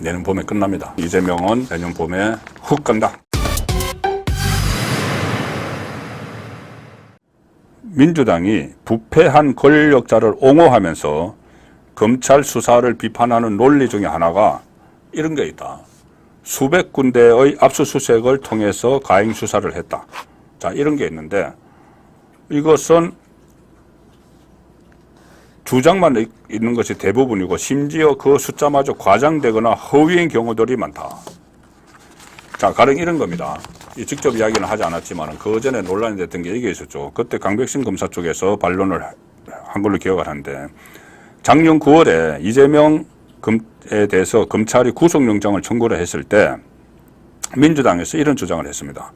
내년 봄에 끝납니다. 이재명은 내년 봄에 훅 간다. 민주당이 부패한 권력자를 옹호하면서 검찰 수사를 비판하는 논리 중에 하나가 이런 게 있다. 수백 군데의 압수수색을 통해서 가행 수사를 했다. 자, 이런 게 있는데 이것은 주장만 있는 것이 대부분이고 심지어 그 숫자마저 과장되거나 허위인 경우들이 많다. 자, 가령 이런 겁니다. 직접 이야기는 하지 않았지만 그 전에 논란이 됐던 게 이게 있었죠. 그때 강백신 검사 쪽에서 반론을 한 걸로 기억을 하는데 작년 9월에 이재명에 대해서 검찰이 구속영장을 청구를 했을 때 민주당에서 이런 주장을 했습니다.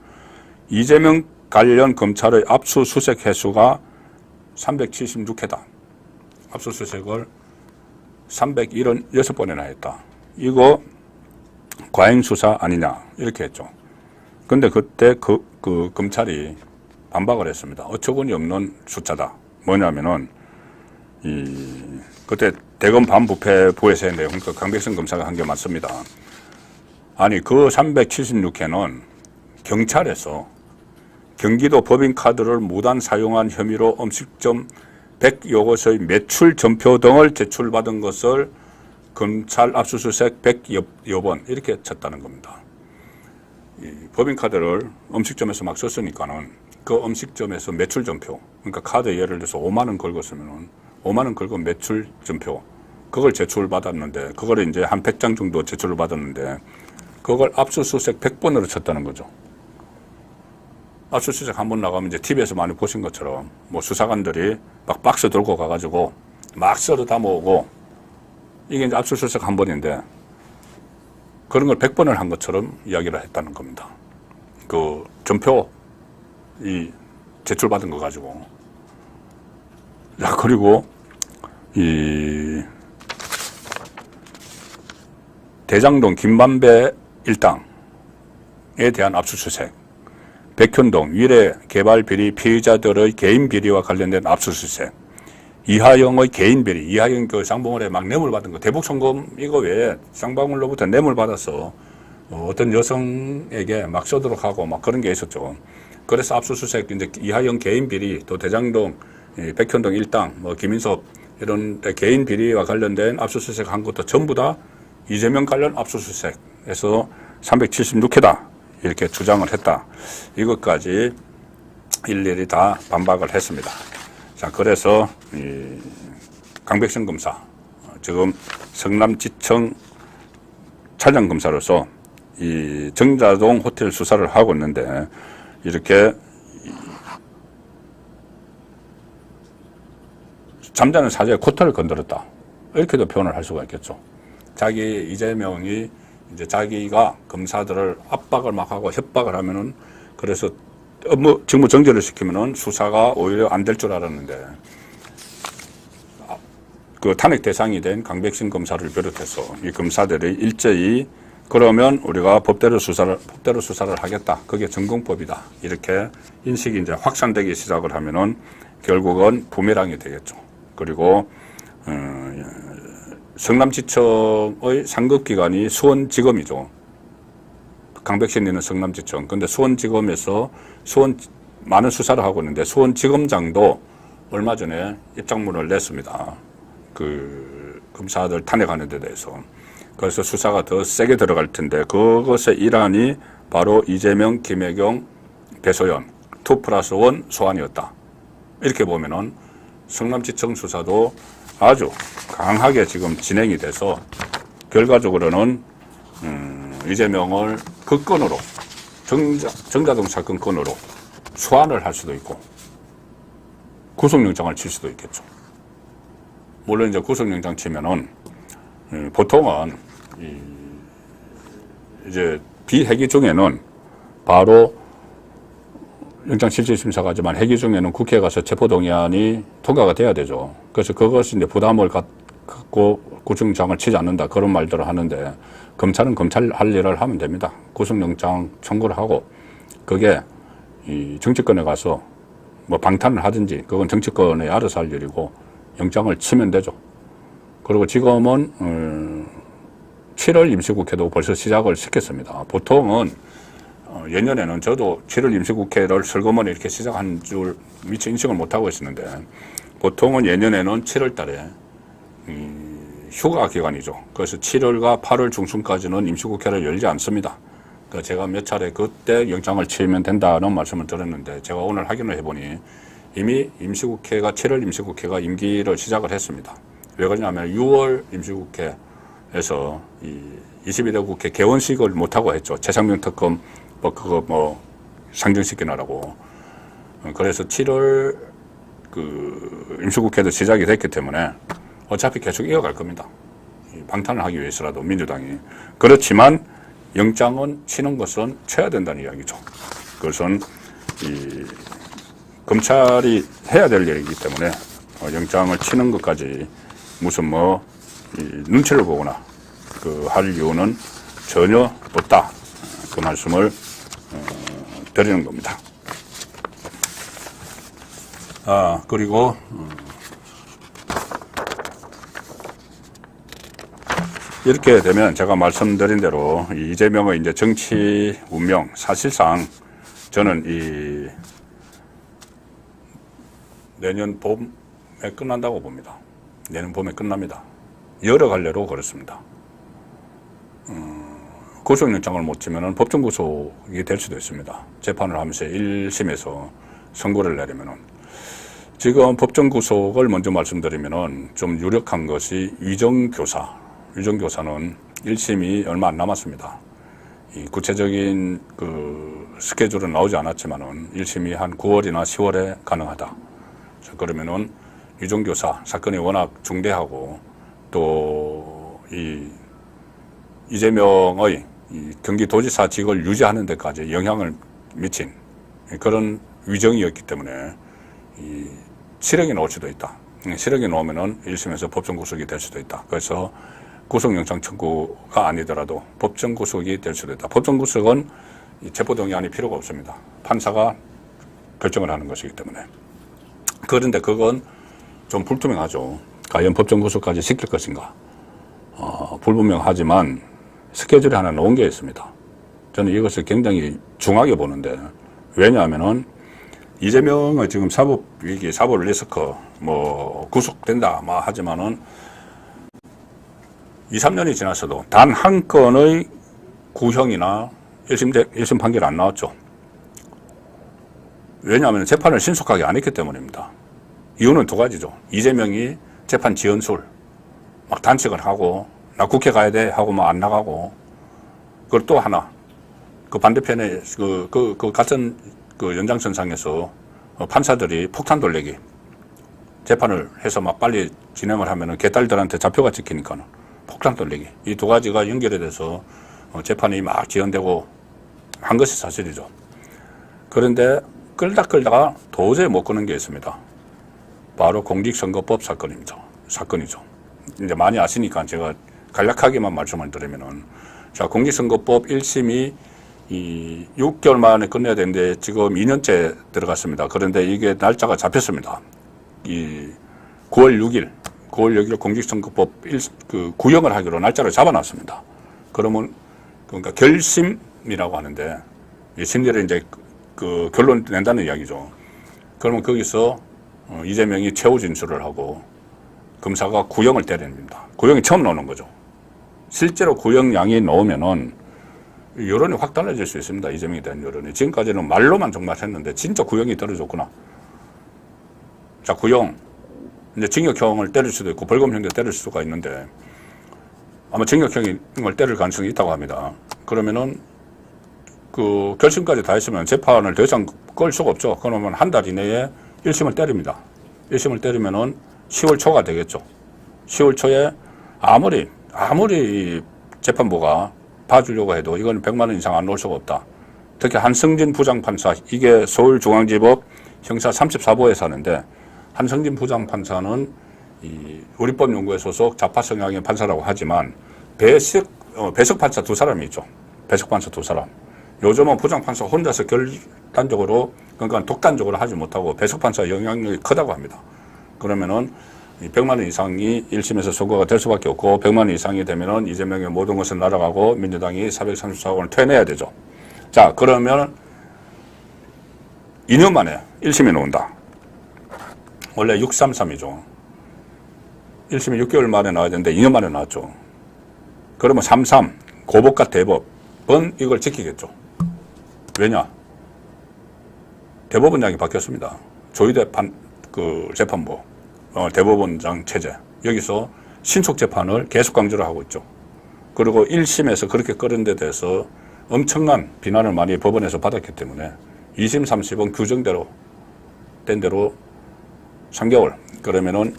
이재명 관련 검찰의 압수수색 횟수가 376회다. 압수수색을 376번이나 했다. 이거 과잉수사 아니냐 이렇게 했죠. 근데 그때 그 검찰이 반박을 했습니다. 어처구니 없는 숫자다. 뭐냐면은 그때 대검 반부패 부회의 내용, 그 강백성 검사가 한 게 맞습니다. 아니 그 376회는 경찰에서 경기도 법인카드를 무단 사용한 혐의로 음식점 100여 곳의 매출 전표 등을 제출받은 것을 검찰 압수수색 100여 번 이렇게 쳤다는 겁니다. 이 법인카드를 음식점에서 막 썼으니까는 그 음식점에서 매출 전표, 그러니까 카드 예를 들어서 5만 원 긁었으면은 5만 원 긁은 매출 전표, 그걸 제출받았는데, 그걸 이제 한 100장 정도 제출을 받았는데, 그걸 압수수색 100번으로 쳤다는 거죠. 압수수색 한 번 나가면 이제 TV에서 많이 보신 것처럼 뭐 수사관들이 막 박스 들고 가가지고 막 썰어 담아오고, 이게 이제 압수수색 한 번인데, 그런 걸 100번을 한 것처럼 이야기를 했다는 겁니다. 그 전표 이 제출받은 거 가지고. 자, 그리고 이 대장동 김만배 일당에 대한 압수수색, 백현동 위례 개발 비리 피의자들의 개인 비리와 관련된 압수수색, 이하영의 개인 비리, 이하영 그 쌍방울에 막 뇌물 받은 거, 대북송금 이거 외에 쌍방울로부터 뇌물 받아서 어떤 여성에게 막 쏘도록 하고 막 그런 게 있었죠. 그래서 압수수색, 이제 이하영 개인 비리, 또 대장동, 백현동 일당, 뭐 김인섭 이런 개인 비리와 관련된 압수수색 한 것도 전부 다 이재명 관련 압수수색에서 376회다 이렇게 주장을 했다. 이것까지 일일이 다 반박을 했습니다. 자, 그래서 이 강백신 검사, 지금 성남지청 차장검사로서 이 정자동 호텔 수사를 하고 있는데, 이렇게 잠자는 사자의 코털을 건드렸다, 이렇게도 표현을 할 수가 있겠죠. 이재명이 이제 자기가 검사들을 압박을 막 하고 협박을 하면은, 그래서 업무 직무 정지를 시키면은 수사가 오히려 안 될 줄 알았는데, 그 탄핵 대상이 된 강백신 검사를 비롯해서 이 검사들이 일제히 그러면 우리가 법대로 수사를 하겠다. 그게 전공법이다. 이렇게 인식이 이제 확산되기 시작을 하면은 결국은 부메랑이 되겠죠. 그리고 성남지청의 상급기관이 수원지검이죠. 강백신이 있는 성남지청. 근데 수원지검에서 많은 수사를 하고 있는데, 수원지검장도 얼마 전에 입장문을 냈습니다. 그 검사들 탄핵하는 데 대해서. 그래서 수사가 더 세게 들어갈 텐데, 그것의 일환이 바로 이재명, 김혜경, 배소연 2+1 소환이었다. 이렇게 보면은 성남지청 수사도 아주 강하게 지금 진행이 돼서 결과적으로는 이재명을 그 건으로, 정자동 사건 건으로 소환을 할 수도 있고 구속영장을 칠 수도 있겠죠. 물론 이제 구속영장 치면은 보통은 이제 비회기 중에는 바로 영장실질심사가 하지만 회기 중에는 국회에 가서 체포동의안이 통과가 돼야 되죠. 그래서 그것이 이제 부담을 갖고 구속영장을 치지 않는다, 그런 말들을 하는데, 검찰은 검찰 할 일을 하면 됩니다. 구속영장 청구를 하고, 그게 이 정치권에 가서 뭐 방탄을 하든지, 그건 정치권에 알아서 할 일이고, 영장을 치면 되죠. 그리고 지금은 7월 임시국회도 벌써 시작을 시켰습니다. 보통은 예년에는 저도 7월 임시국회를 슬그머니 이렇게 시작한 줄 미처 인식을 못하고 있었는데, 보통은 예년에는 7월 달에 휴가 기간이죠. 그래서 7월과 8월 중순까지는 임시국회를 열지 않습니다. 그러니까 제가 몇 차례 그때 영장을 취하면 된다는 말씀을 드렸는데, 제가 오늘 확인을 해보니 이미 임시국회가 7월 임시국회가 임기를 시작을 했습니다. 왜 그러냐면 6월 임시국회에서 이 22대 국회 개원식을 못하고 했죠. 최상병 특검 그거 뭐 상정시키느라고. 그래서 7월 그 임시국회도 시작이 됐기 때문에 어차피 계속 이어갈 겁니다. 방탄을 하기 위해서라도 민주당이. 그렇지만 영장은 치는 것은 쳐야 된다는 이야기죠. 그것은 이 검찰이 해야 될 일이기 때문에 영장을 치는 것까지 무슨 뭐 눈치를 보거나 할 이유는 전혀 없다. 그 말씀을 드리는 겁니다. 그리고 이렇게 되면 제가 말씀드린 대로 이재명의 이제 정치 운명, 사실상 저는 이 내년 봄에 끝난다고 봅니다. 내년 봄에 끝납니다. 여러 갈래로 그렇습니다. 구속영장을 못 치면은 법정 구속이 될 수도 있습니다. 재판을 하면서 1심에서 선고를 내리면은. 지금 법정 구속을 먼저 말씀드리면은 좀 유력한 것이 위정교사. 위정교사는 1심이 얼마 안 남았습니다. 이 구체적인 그 스케줄은 나오지 않았지만은 1심이 한 9월이나 10월에 가능하다. 그러면은 위정교사 사건이 워낙 중대하고 또 이재명의 이 경기도지사직을 유지하는 데까지 영향을 미친 그런 위정이었기 때문에 이 실형이 나올 수도 있다. 실형이 나오면은 1심에서 법정 구속이 될 수도 있다. 그래서 구속영장 청구가 아니더라도 법정 구속이 될 수도 있다. 법정 구속은 체포동의안이 필요가 없습니다. 판사가 결정을 하는 것이기 때문에. 그런데 그건 좀 불투명하죠. 과연 법정 구속까지 시킬 것인가. 불분명하지만 스케줄이 하나 나온 게 있습니다. 저는 이것을 굉장히 중하게 보는데, 왜냐하면은 이재명은 지금 사법위기, 사법 리스크, 뭐 구속된다, 뭐 하지만은 2, 3년이 지났어도 단 한 건의 구형이나 1심 판결이 안 나왔죠. 왜냐하면 재판을 신속하게 안 했기 때문입니다. 이유는 두 가지죠. 이재명이 재판 지연술, 막 단식을 하고, 나 국회 가야 돼 하고 막 안 나가고, 그리고 또 하나, 그 반대편에 같은 그 연장선상에서 판사들이 폭탄 돌리기, 재판을 해서 막 빨리 진행을 하면은 개딸들한테 잡혀가 찍히니까는 폭탄 돌리기. 이 두 가지가 연결이 돼서 재판이 막 지연되고 한 것이 사실이죠. 그런데 끌다가 도저히 못 끄는 게 있습니다. 바로 공직선거법 사건이죠. 이제 많이 아시니까 제가 간략하게만 말씀을 드리면은, 자, 공직선거법 1심이 6개월 만에 끝내야 되는데 지금 2년째 들어갔습니다. 그런데 이게 날짜가 잡혔습니다. 9월 6일 공직선거법 구형을 하기로 날짜를 잡아놨습니다. 그러면 그러니까 결심이라고 하는데, 이 심리를 이제 그 결론 낸다는 이야기죠. 그러면 거기서 이재명이 최후 진술을 하고 검사가 구형을 때립니다. 구형이 처음 나오는 거죠. 실제로 구형량이 나오면은 여론이 확 달라질 수 있습니다. 이재명에 대한 여론이. 지금까지는 말로만 정말 했는데 진짜 구형이 떨어졌구나. 자, 구형. 이제 징역형을 때릴 수도 있고 벌금형도 때릴 수가 있는데 아마 징역형을 때릴 가능성이 있다고 합니다. 그러면은 그 결심까지 다 했으면 재판을 더 이상 끌 수가 없죠. 그러면 한 달 이내에 1심을 때립니다. 1심을 때리면은 10월 초가 되겠죠. 10월 초에 아무리 재판부가 봐주려고 해도 이건 100만 원 이상 안 나올 수가 없다. 특히 한성진 부장판사, 이게 서울중앙지법 형사 34부에 사는데, 한성진 부장판사는 이 우리법연구회 소속 좌파 성향의 판사라고 하지만 배석 판사 두 사람이 있죠. 배석 판사 두 사람. 요즘은 부장판사 혼자서 결단적으로, 그러니까 독단적으로 하지 못하고 배석 판사 영향력이 크다고 합니다. 그러면은 100만 원 이상이 1심에서 선고가 될 수밖에 없고 100만 원 이상이 되면은 이재명의 모든 것은 날아가고 민주당이 434억 원을 토해내야 되죠. 자, 그러면 2년 만에 1심이 나온다. 원래 633이죠. 1심이 6개월 만에 나와야 되는데 2년 만에 나왔죠. 그러면 33 고법과 대법은 이걸 지키겠죠. 왜냐? 대법원장이 바뀌었습니다. 조희대 재판부, 대법원장 체제. 여기서 신속 재판을 계속 강조를 하고 있죠. 그리고 1심에서 그렇게 끌은 데 대해서 엄청난 비난을 많이 법원에서 받았기 때문에 2심, 3심은 규정대로, 된 대로 3개월. 그러면은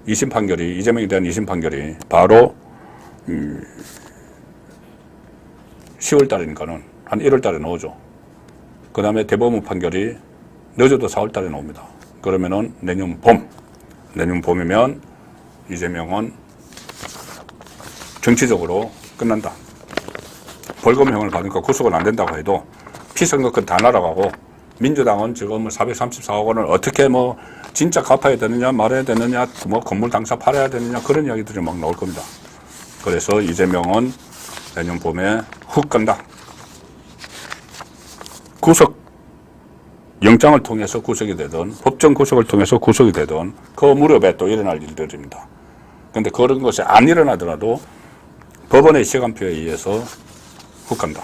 2심 판결이, 이재명에 대한 2심 판결이 바로 10월 달이니까는 한 1월 달에 나오죠. 그 다음에 대법원 판결이 늦어도 4월 달에 나옵니다. 그러면은 내년 봄이면 이재명은 정치적으로 끝난다. 벌금형을 받으니까 구속은 안 된다고 해도 피선거권 다 날아가고 민주당은 지금 434억 원을 어떻게 진짜 갚아야 되느냐 말아야 되느냐 건물 당사 팔아야 되느냐 그런 이야기들이 막 나올 겁니다. 그래서 이재명은 내년 봄에 훅 간다. 구속 영장을 통해서 구속이 되든 법정 구속을 통해서 구속이 되든 그 무렵에 또 일어날 일들입니다. 그런데 그런 것이 안 일어나더라도 법원의 시간표에 의해서 훅 간다.